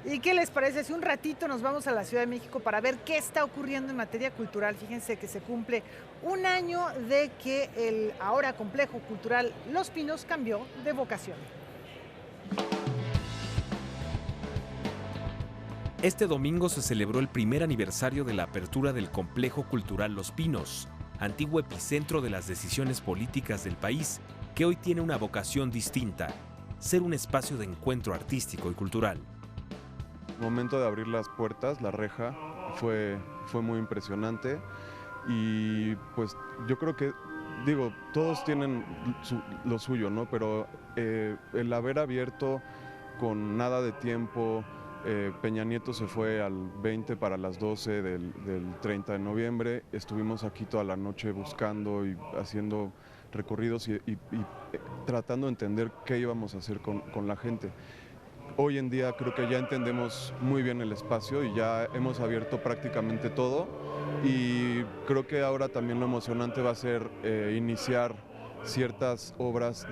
¿Y qué les parece? Si un ratito nos vamos a la Ciudad de México para ver qué está ocurriendo en materia cultural. Fíjense que se cumple un año de que el ahora complejo cultural Los Pinos cambió de vocación. Este domingo se celebró el primer aniversario de la apertura del Complejo Cultural Los Pinos, antiguo epicentro de las decisiones políticas del país, que hoy tiene una vocación distinta: ser un espacio de encuentro artístico y cultural. El momento de abrir las puertas, la reja, fue muy impresionante y pues yo creo que, todos tienen lo suyo, ¿no? Pero el haber abierto con nada de tiempo, Peña Nieto se fue al 20 para las 12 del 30 de noviembre, estuvimos aquí toda la noche buscando y haciendo recorridos y tratando de entender qué íbamos a hacer con la gente. Hoy en día creo que ya entendemos muy bien el espacio y ya hemos abierto prácticamente todo, y creo que ahora también lo emocionante va a ser iniciar ciertas obras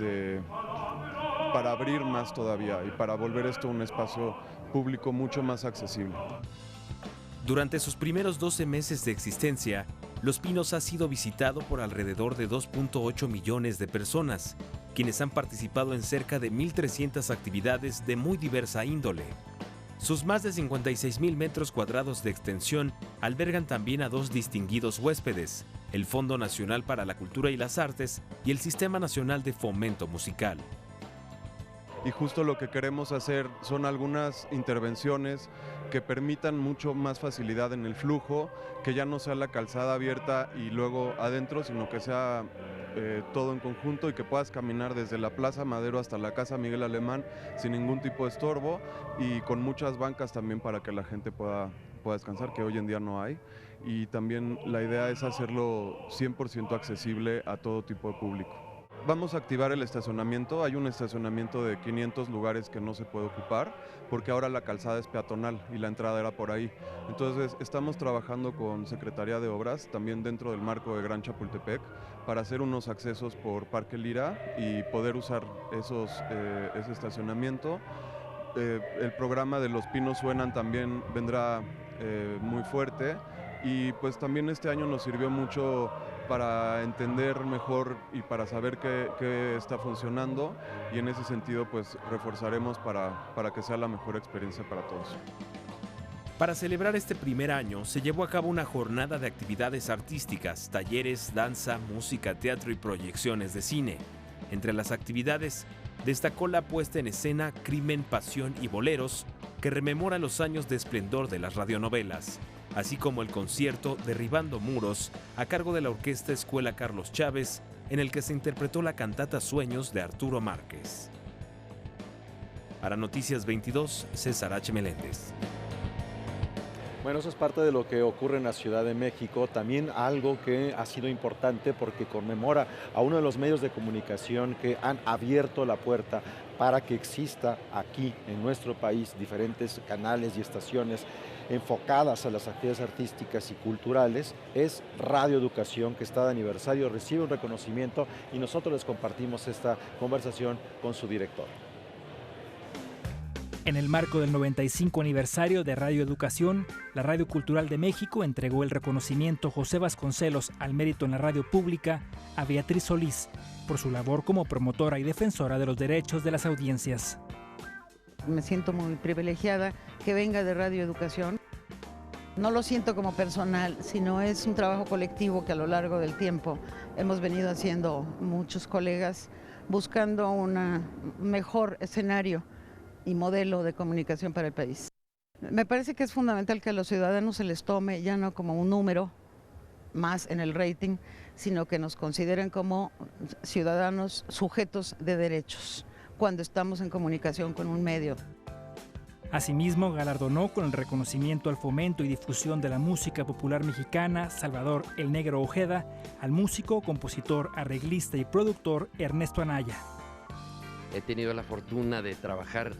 para abrir más todavía y para volver esto un espacio público mucho más accesible. Durante sus primeros 12 meses de existencia, Los Pinos ha sido visitado por alrededor de 2.8 millones de personas, quienes han participado en cerca de 1.300 actividades de muy diversa índole. Sus más de 56,000 metros cuadrados de extensión albergan también a dos distinguidos huéspedes: el Fondo Nacional para la Cultura y las Artes y el Sistema Nacional de Fomento Musical. Y justo lo que queremos hacer son algunas intervenciones que permitan mucho más facilidad en el flujo, que ya no sea la calzada abierta y luego adentro, sino que sea todo en conjunto y que puedas caminar desde la Plaza Madero hasta la Casa Miguel Alemán sin ningún tipo de estorbo, y con muchas bancas también para que la gente pueda descansar, que hoy en día no hay. Y también la idea es hacerlo 100% accesible a todo tipo de público. Vamos a activar el estacionamiento. Hay un estacionamiento de 500 lugares que no se puede ocupar porque ahora la calzada es peatonal y la entrada era por ahí. Entonces estamos trabajando con Secretaría de Obras, también dentro del marco de Gran Chapultepec, para hacer unos accesos por Parque Lira y poder usar ese estacionamiento. El programa de Los Pinos Suenan también vendrá muy fuerte, y pues también este año nos sirvió mucho para entender mejor y para saber qué está funcionando, y en ese sentido pues reforzaremos para que sea la mejor experiencia para todos. Para celebrar este primer año se llevó a cabo una jornada de actividades artísticas, talleres, danza, música, teatro y proyecciones de cine. Entre las actividades destacó la puesta en escena Crimen, Pasión y Boleros, que rememora los años de esplendor de las radionovelas, así como el concierto Derribando Muros, a cargo de la Orquesta Escuela Carlos Chávez, en el que se interpretó la cantata Sueños de Arturo Márquez. Para Noticias 22, César H. Meléndez. Bueno, eso es parte de lo que ocurre en la Ciudad de México. También algo que ha sido importante porque conmemora a uno de los medios de comunicación que han abierto la puerta para que exista aquí en nuestro país diferentes canales y estaciones enfocadas a las actividades artísticas y culturales. Es Radio Educación, que está de aniversario, recibe un reconocimiento, y nosotros les compartimos esta conversación con su director. En el marco del 95 aniversario de Radio Educación, la Radio Cultural de México entregó el reconocimiento José Vasconcelos al mérito en la radio pública a Beatriz Solís por su labor como promotora y defensora de los derechos de las audiencias. Me siento muy privilegiada que venga de Radio Educación. No lo siento como personal, sino es un trabajo colectivo que a lo largo del tiempo hemos venido haciendo muchos colegas, buscando un mejor escenario y modelo de comunicación para el país. Me parece que es fundamental que a los ciudadanos se les tome ya no como un número más en el rating, sino que nos consideren como ciudadanos sujetos de derechos cuando estamos en comunicación con un medio. Asimismo, galardonó con el reconocimiento al fomento y difusión de la música popular mexicana Salvador El Negro Ojeda al músico, compositor, arreglista y productor Ernesto Anaya. He tenido la fortuna de trabajar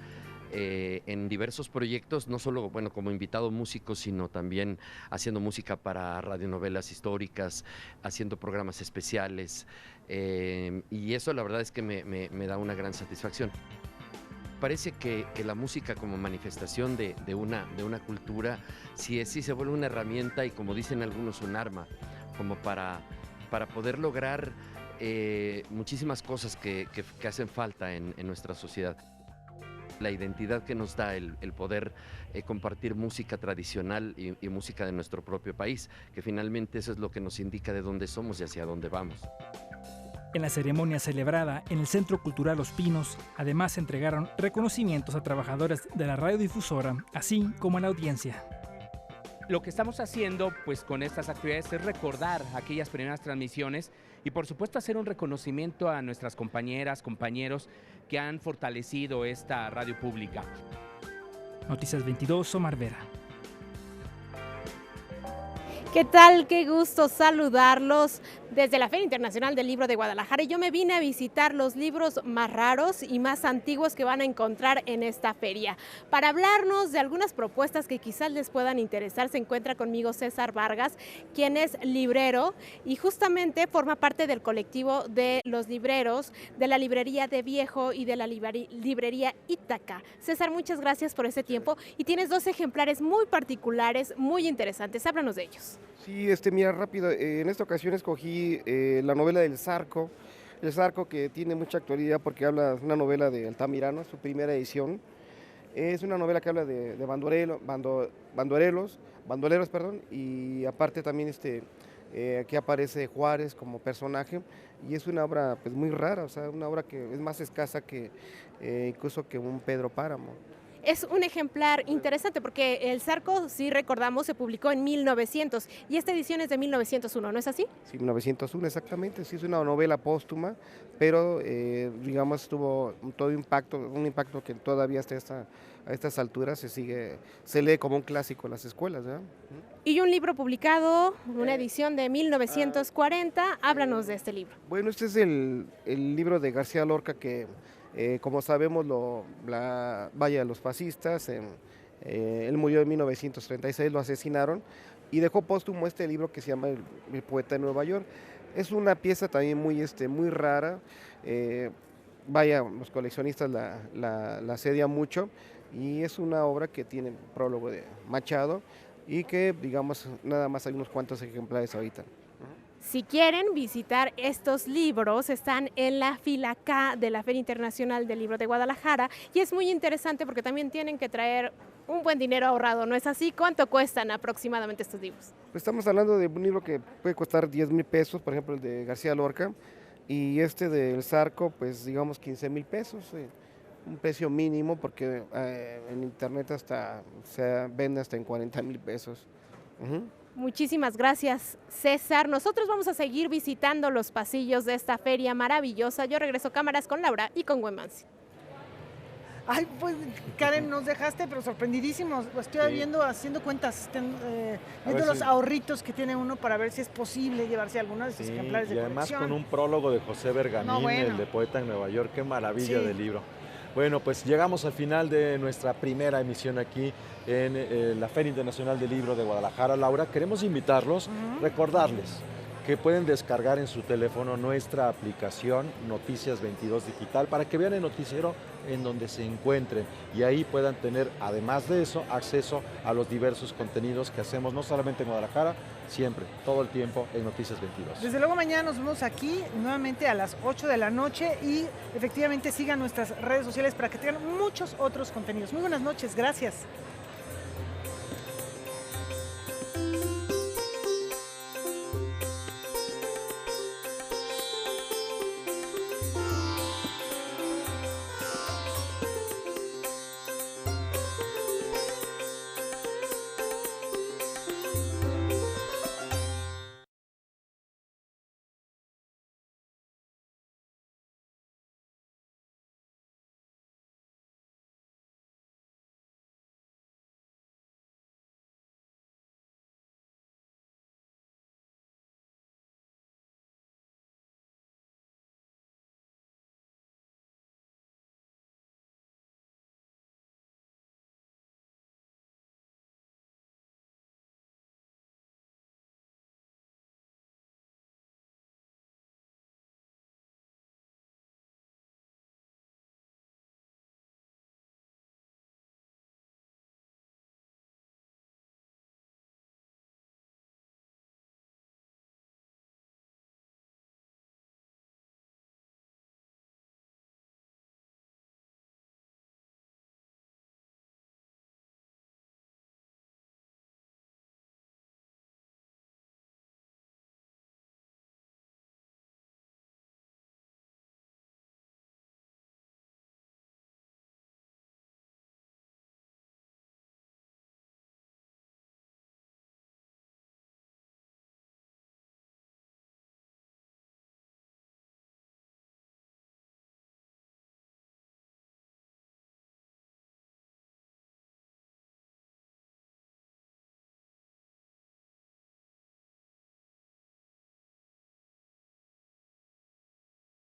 en diversos proyectos, no solo como invitado músico, sino también haciendo música para radionovelas históricas, haciendo programas especiales, y eso la verdad es que me da una gran satisfacción. Parece que la música como manifestación de una cultura sí se vuelve una herramienta y, como dicen algunos, un arma, como para poder lograr muchísimas cosas que hacen falta en nuestra sociedad. la identidad que nos da el poder compartir música tradicional y música de nuestro propio país, que finalmente eso es lo que nos indica de dónde somos y hacia dónde vamos. En la ceremonia celebrada en el Centro Cultural Los Pinos, además se entregaron reconocimientos a trabajadores de la radiodifusora, así como a la audiencia. Lo que estamos haciendo pues con estas actividades es recordar aquellas primeras transmisiones y por supuesto hacer un reconocimiento a nuestras compañeras, compañeros que han fortalecido esta radio pública. Noticias 22, Omar Vera. ¿Qué tal? Qué gusto saludarlos desde la Feria Internacional del Libro de Guadalajara. Y yo me vine a visitar los libros más raros y más antiguos que van a encontrar en esta feria. Para hablarnos de algunas propuestas que quizás les puedan interesar, se encuentra conmigo César Vargas, quien es librero y justamente forma parte del colectivo de los libreros de la librería de Viejo y de la librería Ítaca. César, muchas gracias por este tiempo y tienes 2 ejemplares muy particulares, muy interesantes. Háblanos de ellos. Sí, mira, rápido, en esta ocasión escogí la novela del Zarco, el Zarco que tiene mucha actualidad porque habla de una novela de Altamirano, su primera edición. Es una novela que habla de bandoleros, y aparte también aquí aparece Juárez como personaje y es una obra pues muy rara, o sea, una obra que es más escasa que incluso que un Pedro Páramo. Es un ejemplar interesante porque el Zarco, si recordamos, se publicó en 1900 y esta edición es de 1901, ¿no es así? Sí, 1901 exactamente, sí es una novela póstuma, pero digamos tuvo todo un impacto que todavía hasta a estas alturas se lee como un clásico en las escuelas, ¿verdad? Y un libro publicado, una edición de 1940, háblanos de este libro. Bueno, este es el libro de García Lorca que como sabemos, los fascistas, él murió en 1936, lo asesinaron y dejó póstumo este libro que se llama El poeta de Nueva York. Es una pieza también muy rara, los coleccionistas la asedian mucho y es una obra que tiene prólogo de Machado y que, digamos, nada más hay unos cuantos ejemplares ahorita. Si quieren visitar estos libros, están en la fila K de la Feria Internacional del Libro de Guadalajara y es muy interesante porque también tienen que traer un buen dinero ahorrado, ¿no es así? ¿Cuánto cuestan aproximadamente estos libros? Pues estamos hablando de un libro que puede costar 10,000 pesos, por ejemplo el de García Lorca, y del Zarco, pues digamos 15,000 pesos, un precio mínimo porque en internet se vende hasta en 40,000 pesos. Muchísimas gracias, César. Nosotros vamos a seguir visitando los pasillos de esta feria maravillosa. Yo regreso cámaras con Laura y con Güemansi. Ay, pues Karen, nos dejaste pero sorprendidísimos. Estoy viendo, haciendo cuentas, viendo los ahorritos que tiene uno para ver si es posible llevarse alguno de estos ejemplares de colección. Y además con un prólogo de José Bergamín, el de Poeta en Nueva York. Qué maravilla de libro. Bueno, pues llegamos al final de nuestra primera emisión aquí en la Feria Internacional del Libro de Guadalajara. Laura, queremos invitarlos, recordarles que pueden descargar en su teléfono nuestra aplicación Noticias 22 Digital para que vean el noticiero en donde se encuentren y ahí puedan tener, además de eso, acceso a los diversos contenidos que hacemos, no solamente en Guadalajara, siempre, todo el tiempo en Noticias 22. Desde luego mañana nos vemos aquí nuevamente a las 8 de la noche y efectivamente sigan nuestras redes sociales para que tengan muchos otros contenidos. Muy buenas noches, gracias.